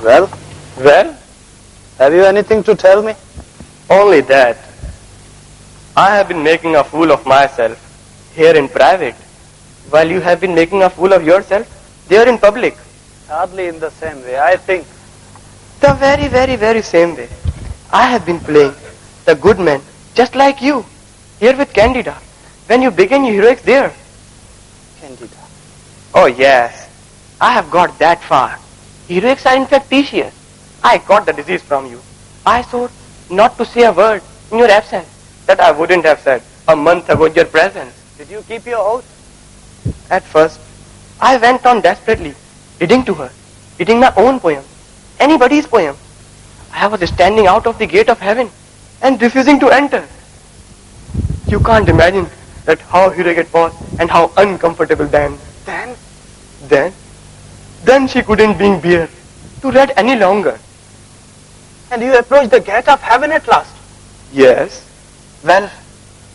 Well? Well? Have you anything to tell me? Only that. I have been making a fool of myself here in private, while you have been making a fool of yourself there in public. Hardly in the same way, I think. The very, very, very same way. I have been playing the good man, just like you, here with Candida, when you began your heroics there. Candida? Oh yes, I have got that far. Heroics are infectious. I caught the disease from you. I swore not to say a word in your absence that I wouldn't have said a month ago in your presence. Did you keep your oath? At first, I went on desperately, reading to her, reading my own poem, anybody's poem. I was standing out of the gate of heaven and refusing to enter. You can't imagine that how heroic it was and how uncomfortable then. Then she couldn't bear to read any longer. And you approached the gate of heaven at last? Yes. Well,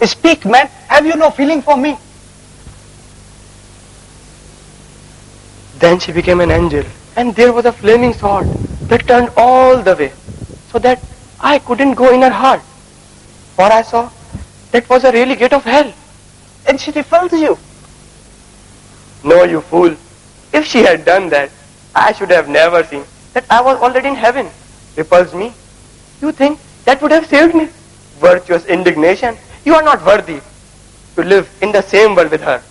speak, man. Have you no feeling for me? Then she became an angel, and there was a flaming sword that turned all the way, so that I couldn't go in her heart. For I saw that was a really gate of hell. And she repulsed you? No, you fool. If she had done that, I should have never seen that I was already in heaven. Repulsed me? You think that would have saved me? Virtuous indignation. You are not worthy to live in the same world with her.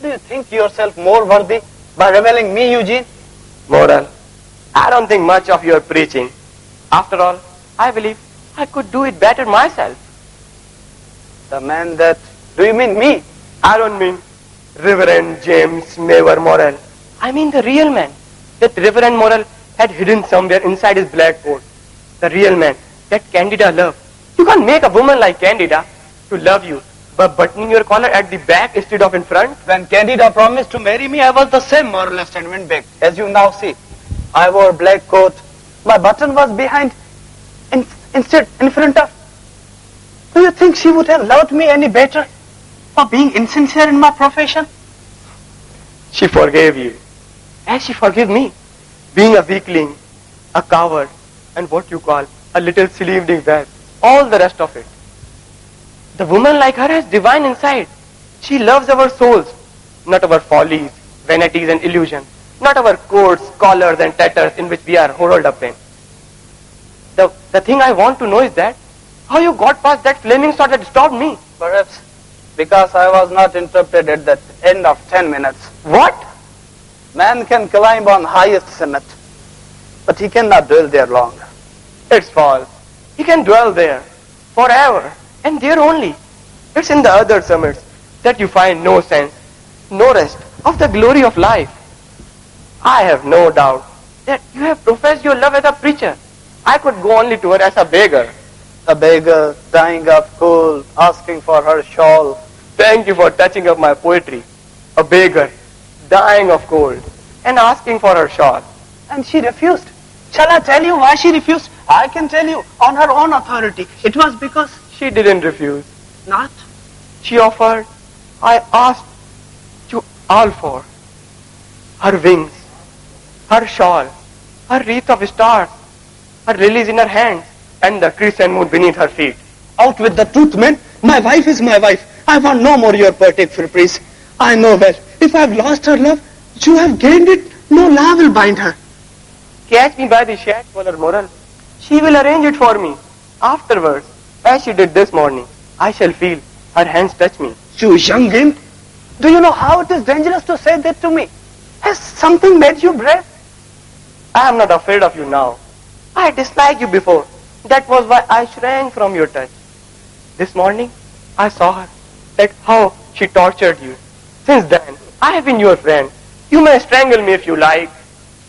Do you think yourself more worthy by reveling me, Eugene? Morell, I don't think much of your preaching. After all, I believe I could do it better myself. The man that... Do you mean me? I don't mean Reverend James Mavor Morell. I mean the real man that Reverend Morell had hidden somewhere inside his black coat. The real man that Candida loved. You can't make a woman like Candida to love you by buttoning your collar at the back instead of in front. When Candida promised to marry me, I was the same moralist and windbag, as you now see. I wore a black coat. My button was behind, instead in front of. Do you think she would have loved me any better for being insincere in my profession? She forgave you, as she forgave me, being a weakling, a coward, and what you call a little silly evening wag, all the rest of it. The woman like her has divine insight. She loves our souls, not our follies, vanities and illusions, not our coats, collars and tatters in which we are rolled up in. The thing I want to know is that, how you got past that flaming sword that stopped me. Perhaps because I was not interrupted at the end of 10 minutes. What? Man can climb on highest summit, but he cannot dwell there long. It's false. He can dwell there forever, and there only. It's in the other summits that you find no sense, no rest of the glory of life. I have no doubt that you have professed your love as a preacher. I could go only to her as a beggar. A beggar, dying of cold, asking for her shawl. Thank you for touching up my poetry. A beggar, dying of cold, and asking for her shawl. And she refused. Shall I tell you why she refused? I can tell you on her own authority. It was because... She didn't refuse. Not? She offered. I asked you all for. Her wings, her shawl, her wreath of stars, her lilies in her hands, and the crescent moon beneath her feet. Out with the truth, man. My wife is my wife. I want no more your poetic caprice. I know well, if I have lost her love, you have gained it. No law will bind her. Catch me by the shirt collar, Morell. She will arrange it for me. Afterwards, as she did this morning, I shall feel her hands touch me. You young imp. Do you know how it is dangerous to say that to me? Has something made you brave? I am not afraid of you now. I disliked you before. That was why I shrank from your touch. This morning, I saw her, like how she tortured you. Since then, I have been your friend. You may strangle me if you like.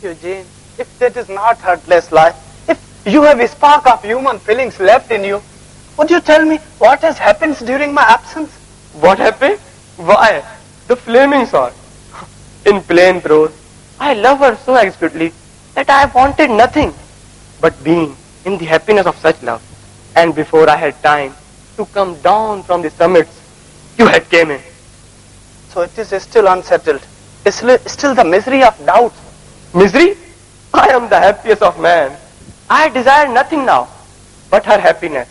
Eugene, if that is not heartless lie, if you have a spark of human feelings left in you, would you tell me what has happened during my absence? What happened? Why, the flaming sword. In plain prose, I love her so exquisitely that I wanted nothing but being in the happiness of such love. And before I had time to come down from the summits, you had came in. So it is still unsettled. It's still the misery of doubt. Misery? I am the happiest of man. I desire nothing now but her happiness.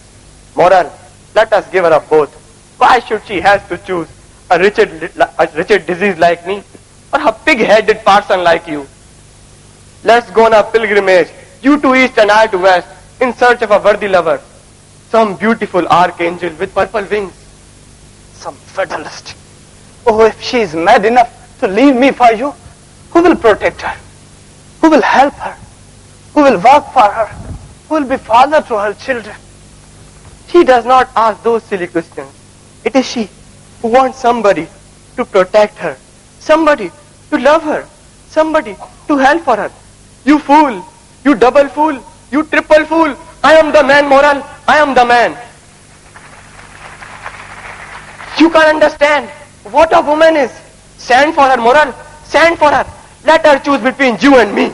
Morell, let us give her up both. Why should she have to choose a wretched disease like me or a pig-headed parson like you? Let's go on a pilgrimage, you to east and I to west, in search of a worthy lover. Some beautiful archangel with purple wings. Some fatalist. Oh, if she is mad enough to leave me for you, who will protect her? Who will help her? Who will work for her? Who will be father to her children? She does not ask those silly questions. It is she who wants somebody to protect her, somebody to love her, somebody to help for her. You fool, you double fool, you triple fool. I am the man, Morell. I am the man. You can't understand what a woman is. Stand for her, Morell. Stand for her. Let her choose between you and me.